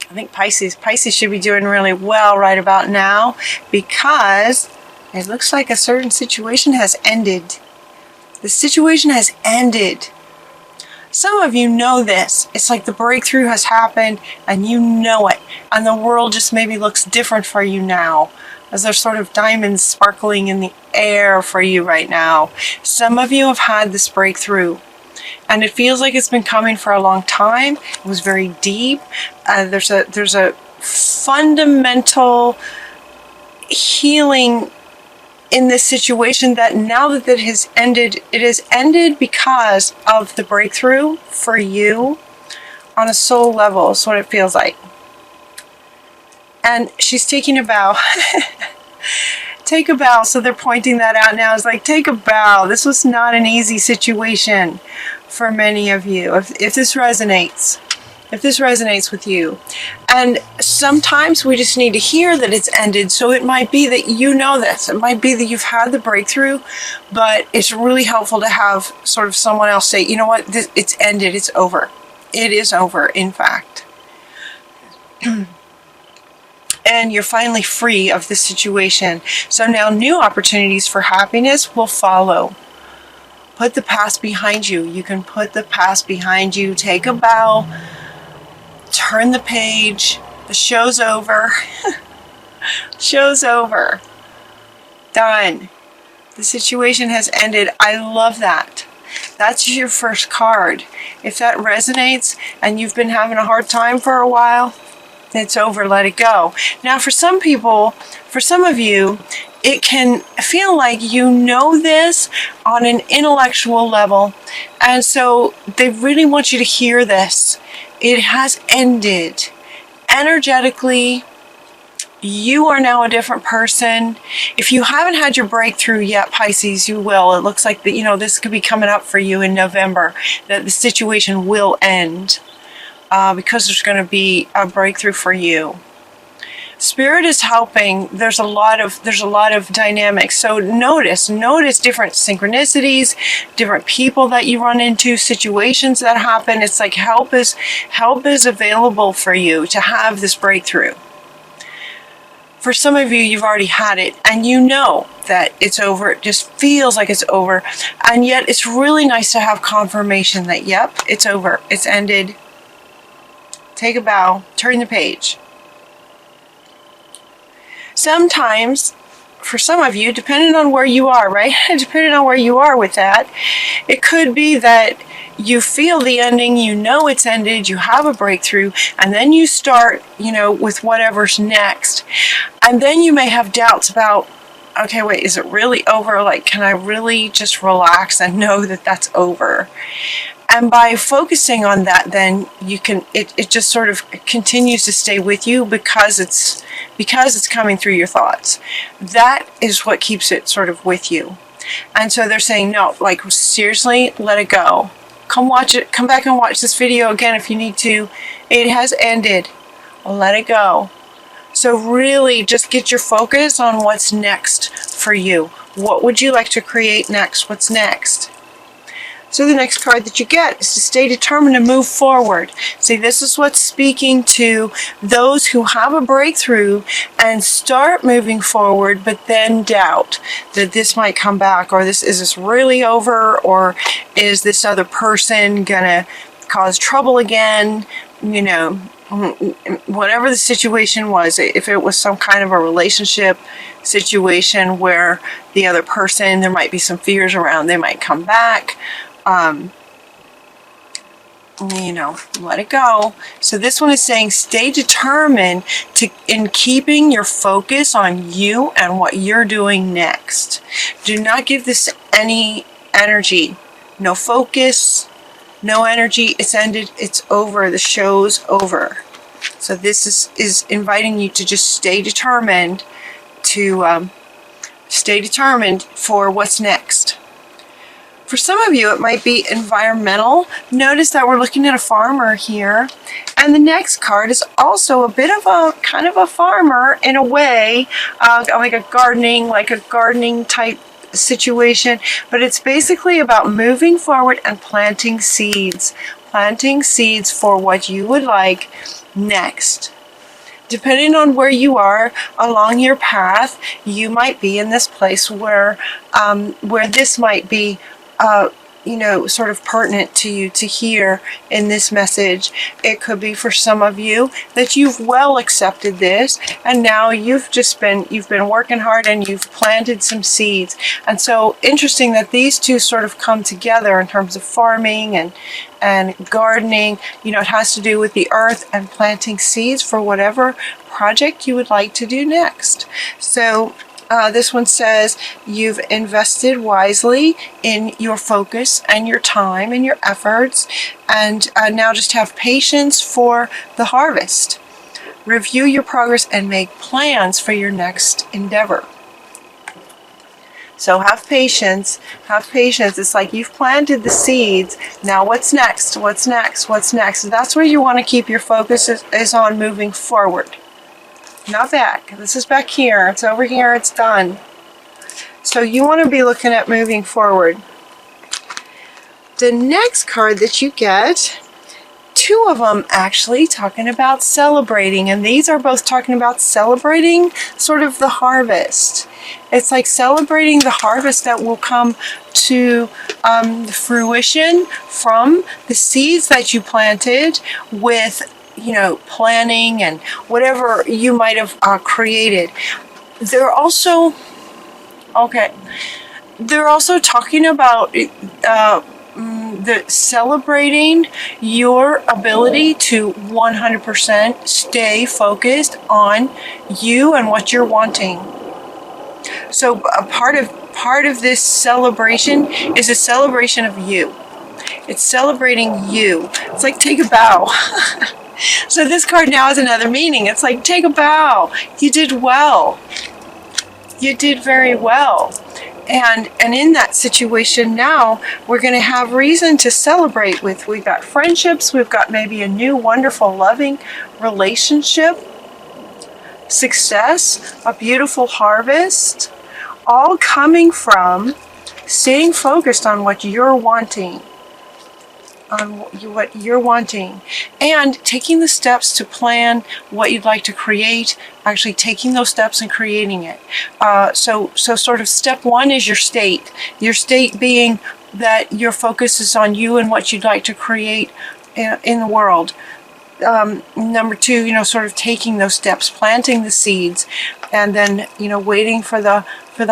I think Pisces should be doing really well right about now, because it looks like a certain situation has ended. The situation has ended. Some of you know this. It's like the breakthrough has happened and you know it. And the world just maybe looks different for you now, as there's sort of diamonds sparkling in the air for you right now. Some of you have had this breakthrough, and it feels like it's been coming for a long time. It was very deep. There's a fundamental healing in this situation that now that it has ended, it has ended because of the breakthrough for you on a soul level, is what it feels like. And she's taking a bow. Take a bow. So they're pointing that out now. It's like, take a bow. This was not an easy situation for many of you. If this resonates with you. And sometimes we just need to hear that it's ended. So it might be that you know this. It might be that you've had the breakthrough, but it's really helpful to have sort of someone else say, you know what, it's ended, it's over. It is over, in fact. And you're finally free of this situation. So now new opportunities for happiness will follow. Put the past behind you. You can put the past behind you. Take a bow. Turn the page. The show's over. Show's over. Done. The situation has ended. I love that. That's your first card. If that resonates and you've been having a hard time for a while, it's over. Let it go. Now, for some people, for some of you, it can feel like you know this on an intellectual level. And so they really want you to hear this. It has ended. Energetically, you are now a different person. If you haven't had your breakthrough yet, Pisces, you will. It looks like that, you know, this could be coming up for you in November, that the situation will end because there's going to be a breakthrough for you. Spirit is helping. There's a lot of dynamics. So notice different synchronicities, different people that you run into, situations that happen. It's like help is available for you to have this breakthrough. For some of you, you've already had it and you know that it's over. It just feels like it's over. And yet it's really nice to have confirmation that, yep, it's over. It's ended. Take a bow. Turn the page. Sometimes, for some of you, depending on where you are, right? Depending on where you are with that, it could be that you feel the ending, you know it's ended, you have a breakthrough, and then you start, you know, with whatever's next. And then you may have doubts about, okay, wait, is it really over? Like, can I really just relax and know that that's over? And by focusing on that, then you can, it just sort of continues to stay with you because it's coming through your thoughts. That is what keeps it sort of with you. And so they're saying, no, like, seriously, let it go. Come watch it. Come back and watch this video again if you need to. It has ended. Let it go. So really just get your focus on what's next for you. What would you like to create next? What's next? So the next card that you get is to stay determined to move forward. See, this is what's speaking to those who have a breakthrough and start moving forward, but then doubt that this might come back, or is this really over, or is this other person gonna cause trouble again? You know, whatever the situation was, if it was some kind of a relationship situation where the other person, there might be some fears around, they might come back. You know, let it go. So this one is saying stay determined in keeping your focus on you and what you're doing next. Do not give this any energy. No focus, no energy. It's ended. It's over. The show's over. So this is inviting you to just stay determined for what's next. For some of you, it might be environmental. Notice that we're looking at a farmer here. And the next card is also a bit of a kind of a farmer in a way, like a gardening type situation. But it's basically about moving forward and planting seeds. Planting seeds for what you would like next. Depending on where you are along your path, you might be in this place where this might be, sort of pertinent to you to hear in this message. It could be for some of you that you've well accepted this, and now you've been working hard and you've planted some seeds. And so interesting that these two sort of come together in terms of farming and gardening. It has to do with the earth and planting seeds for whatever project you would like to do next. So this one says you've invested wisely in your focus and your time and your efforts, and now just have patience for the harvest. Review your progress and make plans for your next endeavor. So have patience, have patience. It's like you've planted the seeds. Now what's next? What's next? What's next? That's where you want to keep your focus is on moving forward. Not back. This is back here. It's over here. It's done. So you want to be looking at moving forward. The next card that you get, two of them actually talking about celebrating, and these are both talking about celebrating sort of the harvest. It's like celebrating the harvest that will come to fruition from the seeds that you planted with planning and whatever you might have created. They're also talking about the celebrating your ability to 100% stay focused on you and what you're wanting. So a part of this celebration is a celebration of you. It's celebrating you. It's like take a bow. So this card now has another meaning. It's like take a bow. You did well. You did very well. And in that situation now, we're going to have reason to celebrate with. We've got friendships. We've got maybe a new, wonderful, loving relationship. Success. A beautiful harvest. All coming from staying focused on what you're wanting. What you're wanting, and taking the steps to plan what you'd like to create, actually taking those steps and creating it. So sort of step one is your state being that your focus is on you and what you'd like to create in the world. Number two, sort of taking those steps, planting the seeds, and then, waiting for the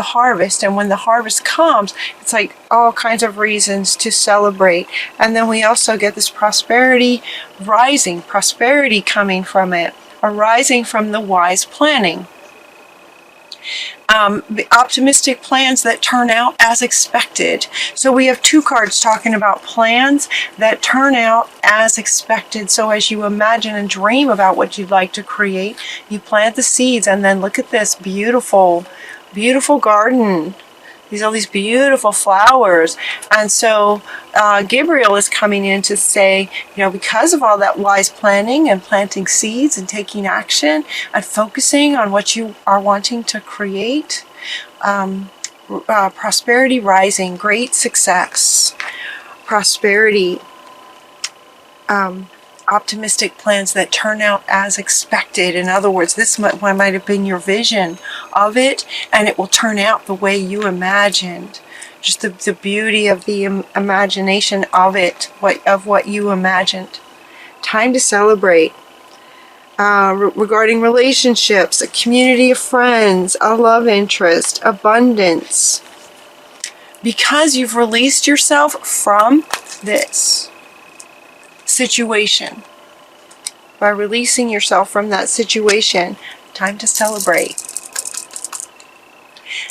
harvest. And when the harvest comes, it's like all kinds of reasons to celebrate. And then we also get this prosperity rising, prosperity coming from it, arising from the wise planning. The optimistic plans that turn out as expected. So we have two cards talking about plans that turn out as expected. So as you imagine and dream about what you'd like to create, you plant the seeds, and then look at this beautiful, beautiful garden. All these beautiful flowers. And so Gabriel is coming in to say, because of all that wise planning and planting seeds and taking action and focusing on what you are wanting to create, prosperity rising, great success, prosperity, optimistic plans that turn out as expected. In other words, this might have been your vision of it, and it will turn out the way you imagined. Just the beauty of the imagination of it, of what you imagined. Time to celebrate. Regarding relationships, a community of friends, a love interest, abundance. Because you've released yourself from this situation. By releasing yourself from that situation, time to celebrate.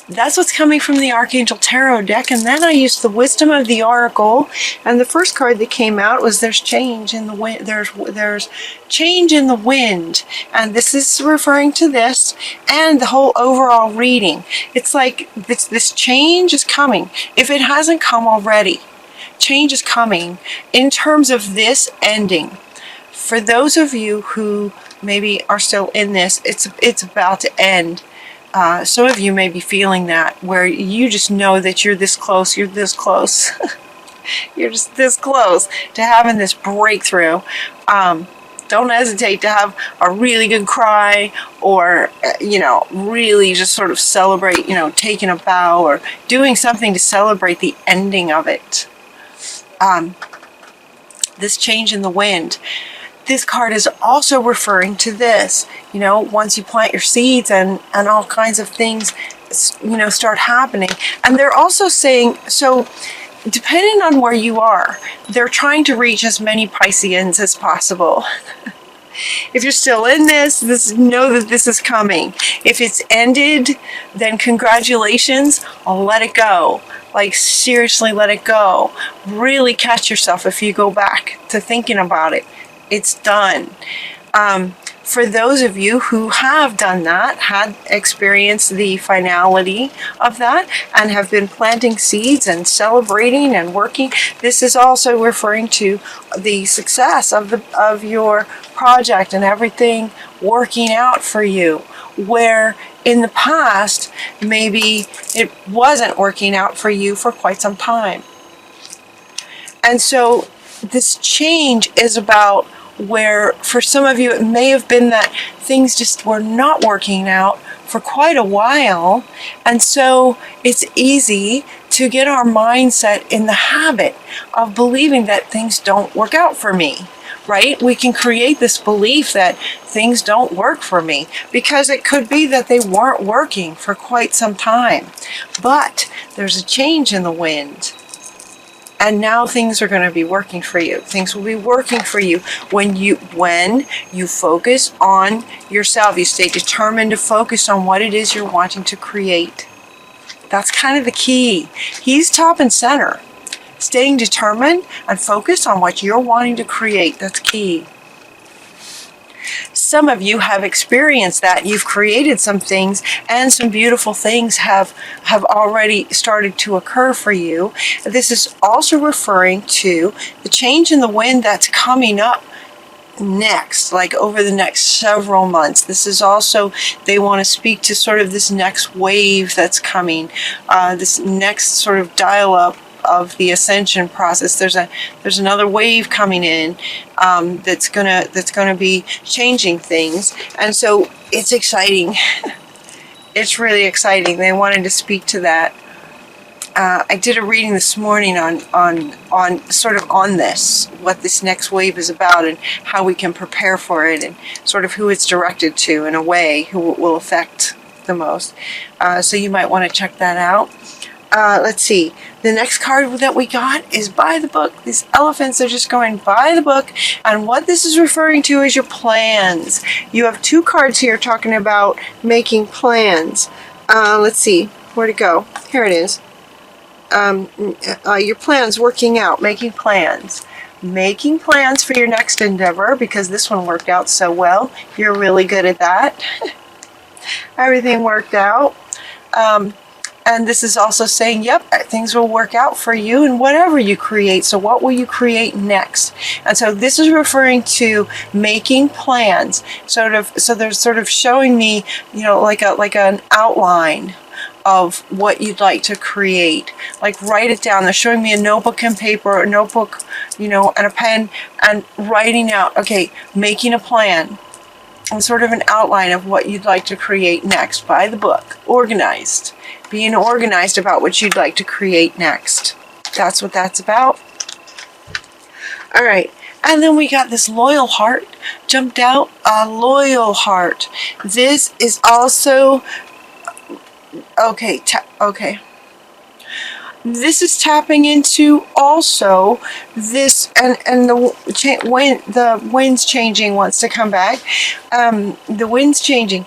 That's what's coming from the Archangel Tarot deck. And then I used the Wisdom of the Oracle, and the first card that came out was there's change in the wind. There's change in the wind, and this is referring to this and the whole overall reading. It's like this change is coming. If it hasn't come already, change is coming in terms of this ending. For those of you who maybe are still in this, it's about to end. Some of you may be feeling that, where you just know that you're this close, you're just this close to having this breakthrough. don't hesitate to have a really good cry, or, you know, really just sort of celebrate, you know, taking a bow or doing something to celebrate the ending of it. This change in the wind. This card is also referring to this, you know, once you plant your seeds and all kinds of things, you know, start happening. And they're also saying, so depending on where you are, they're trying to reach as many Pisceans as possible. If you're still in this, know that this is coming. If it's ended, then congratulations, let it go. Like, seriously, let it go. Really catch yourself if you go back to thinking about it. It's done. For those of you who have done that, had experienced the finality of that, and have been planting seeds and celebrating and working, this is also referring to the success of your project and everything working out for you, where in the past maybe it wasn't working out for you for quite some time. And so this change is about where, for some of you, it may have been that things just were not working out for quite a while. And so it's easy to get our mindset in the habit of believing that things don't work out for me, right? We can create this belief that things don't work for me because it could be that they weren't working for quite some time. But there's a change in the wind. And now things are going to be working for you. Things will be working for you when you focus on yourself. You stay determined to focus on what it is you're wanting to create. That's kind of the key. He's top and center. Staying determined and focused on what you're wanting to create. That's key. Some of you have experienced that. You've created some things, and some beautiful things have already started to occur for you. This is also referring to the change in the wind that's coming up next, like over the next several months. This is also, they want to speak to sort of this next wave that's coming, this next sort of dial-up of the ascension process. There's another wave coming in that's gonna be changing things, and so it's exciting. It's really exciting. They wanted to speak to that. I did a reading this morning on sort of on this, what this next wave is about and how we can prepare for it, and sort of who it's directed to in a way, who it will affect the most. So you might want to check that out. Let's see. The next card that we got is by the book. These elephants are just going by the book. And what this is referring to is your plans. You have two cards here talking about making plans. Let's see. Where'd it go? Here it is. Your plans working out. Making plans. Making plans for your next endeavor, because this one worked out so well. You're really good at that. Everything worked out. And this is also saying, yep, things will work out for you in whatever you create. So what will you create next? And so this is referring to making plans. So they're sort of showing me, you know, like an outline of what you'd like to create. Like, write it down. They're showing me a notebook and paper, a notebook, you know, and a pen, and writing out, okay, making a plan. And sort of an outline of what you'd like to create next by the book. Organized. Being organized about what you'd like to create next. That's what that's about. All right. And then we got this loyal heart jumped out. A loyal heart. This is also... Okay. This is tapping into also this, and the wind's changing, wants to come back. The wind's changing.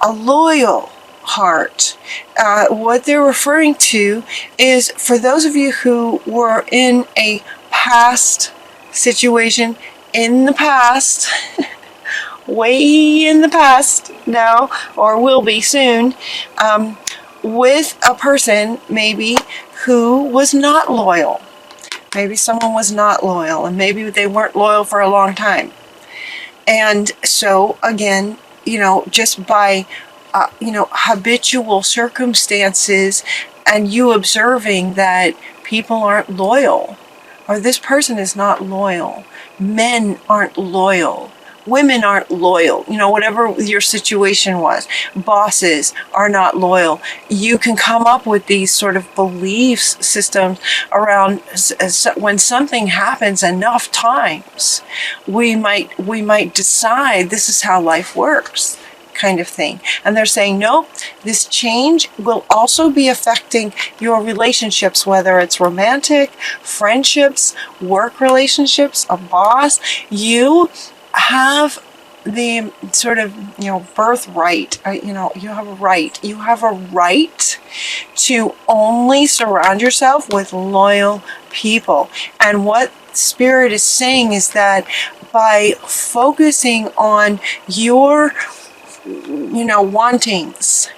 A loyal heart. What they're referring to is, for those of you who were in a past situation, in the past, way in the past now, or will be soon, with a person maybe who was not loyal. Maybe someone was not loyal, and maybe they weren't loyal for a long time. And so again, you know, just by habitual circumstances, and you observing that people aren't loyal, or this person is not loyal. Men aren't loyal. women aren't loyal, whatever your situation was. Bosses are not loyal. You can come up with these sort of beliefs systems around when something happens enough times, we might decide this is how life works, kind of thing. And they're saying, nope, this change will also be affecting your relationships, whether it's romantic, friendships, work relationships, a boss. You have the sort of, birthright, you have a right to only surround yourself with loyal people. And what Spirit is saying is that by focusing on your wantings.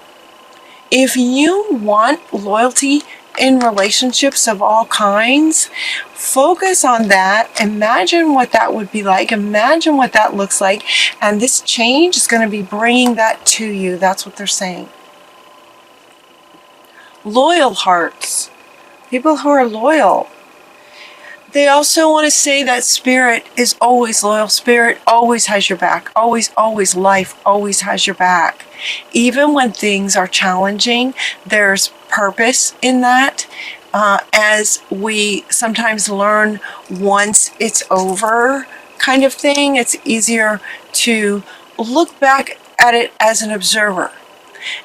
If you want loyalty in relationships of all kinds, focus on that. Imagine what that would be like. Imagine what that looks like. And this change is going to be bringing that to you. That's what they're saying. Loyal hearts. People who are loyal. They also want to say that Spirit is always loyal. Spirit always has your back. Always, always. Life always has your back. Even when things are challenging, there's purpose in that. As we sometimes learn once it's over kind of thing, it's easier to look back at it as an observer.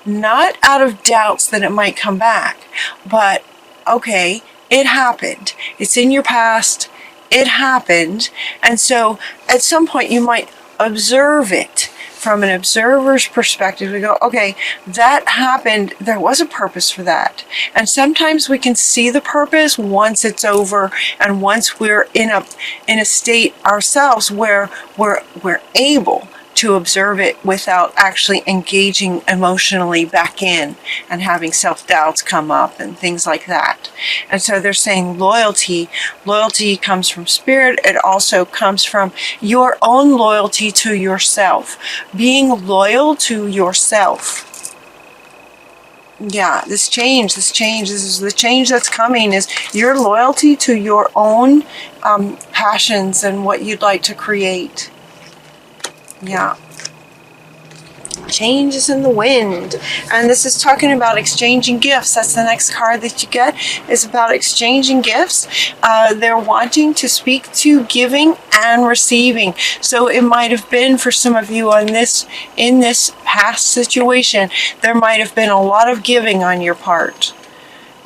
Not out of doubts that it might come back, but okay, it happened. It's in your past. It happened. And so at some point you might observe it from an observer's perspective. We go, okay, that happened. There was a purpose for that. And sometimes we can see the purpose once it's over and once we're in a state ourselves where we're able to observe it without actually engaging emotionally back in and having self-doubts come up and things like that. And so they're saying loyalty comes from Spirit. It also comes from your own loyalty to yourself, being loyal to yourself. Yeah, this is the change that's coming, is your loyalty to your own passions and what you'd like to create. Yeah. Change is in the wind. And this is talking about exchanging gifts. That's the next card that you get, is about exchanging gifts. They're wanting to speak to giving and receiving. So it might have been for some of you in this past situation, there might have been a lot of giving on your part.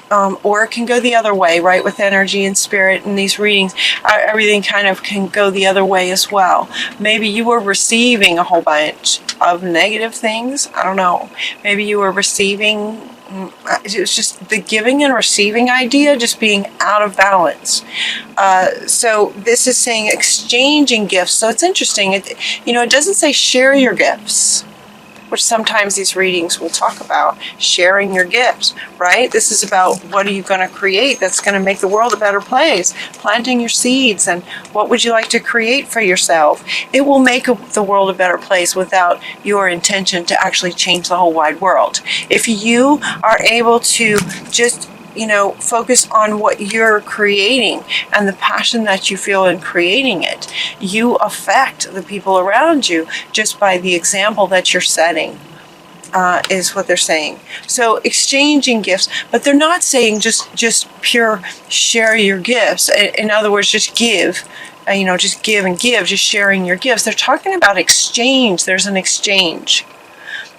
Or it can go the other way, right? With energy and spirit and these readings, everything kind of can go the other way as well. Maybe you were receiving a whole bunch of negative things. I don't know. Maybe you were receiving, it was just the giving and receiving idea just being out of balance. So this is saying exchanging gifts. So it's interesting. It doesn't say share your gifts, which sometimes these readings will talk about sharing your gifts, right? This is about what are you going to create that's going to make the world a better place, planting your seeds, and what would you like to create for yourself? It will make the world a better place without your intention to actually change the whole wide world. If you are able to just focus on what you're creating and the passion that you feel in creating it, you affect the people around you just by the example that you're setting, is what they're saying. So exchanging gifts, but they're not saying just pure share your gifts. In other words, just give. Just give and give, just sharing your gifts. They're talking about exchange. There's an exchange.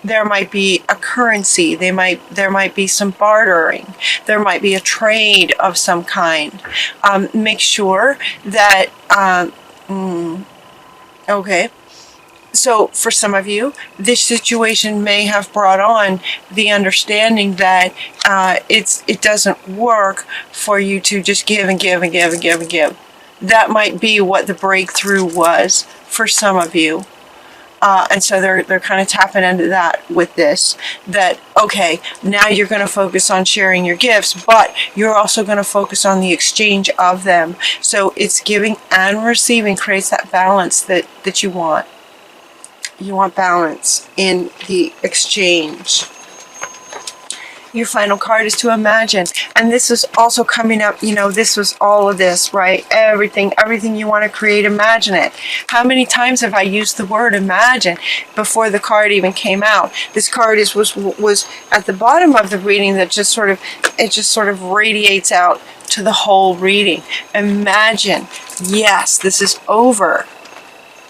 There might be a currency. There might be some bartering. There might be a trade of some kind. Make sure that, okay. So for some of you, this situation may have brought on the understanding that it doesn't work for you to just give and give and give and give and give. That might be what the breakthrough was for some of you. And so they're kind of tapping into that with this, that, okay, now you're going to focus on sharing your gifts, but you're also going to focus on the exchange of them. So it's giving and receiving creates that balance that you want. You want balance in the exchange. Your final card is to imagine. And this is also coming up, you know, this was all of this, right? Everything you want to create, imagine it. How many times have I used the word imagine before the card even came out? This card was at the bottom of the reading that just sort of radiates out to the whole reading. Imagine. Yes, this is over.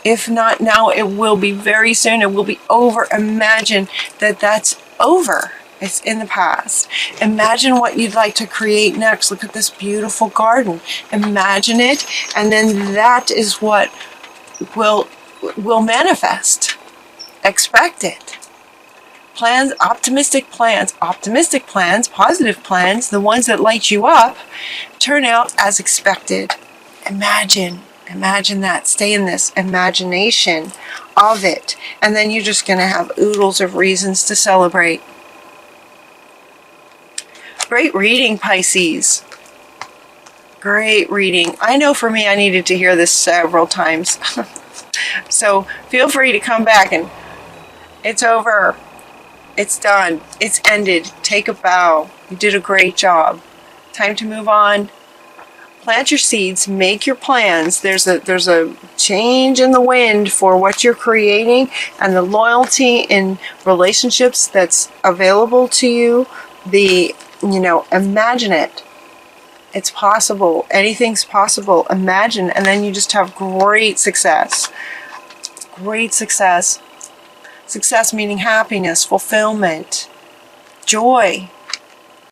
If not now, it will be very soon. It will be over. Imagine that that's over. It's in the past. Imagine what you'd like to create next. Look at this beautiful garden. Imagine it, and then that is what will manifest. Expect it. Plans, optimistic plans, positive plans, the ones that light you up, turn out as expected. Imagine that. Stay in this imagination of it, and then you're just going to have oodles of reasons to celebrate. Great reading, Pisces. Great reading. I know for me, I needed to hear this several times. So feel free to come back, and it's over. It's done. It's ended. Take a bow. You did a great job. Time to move on. Plant your seeds. Make your plans. There's a change in the wind for what you're creating, and the loyalty in relationships that's available to you. Imagine it. It's possible. Anything's possible. Imagine, and then you just have great success. Great success. Success meaning happiness, fulfillment, joy.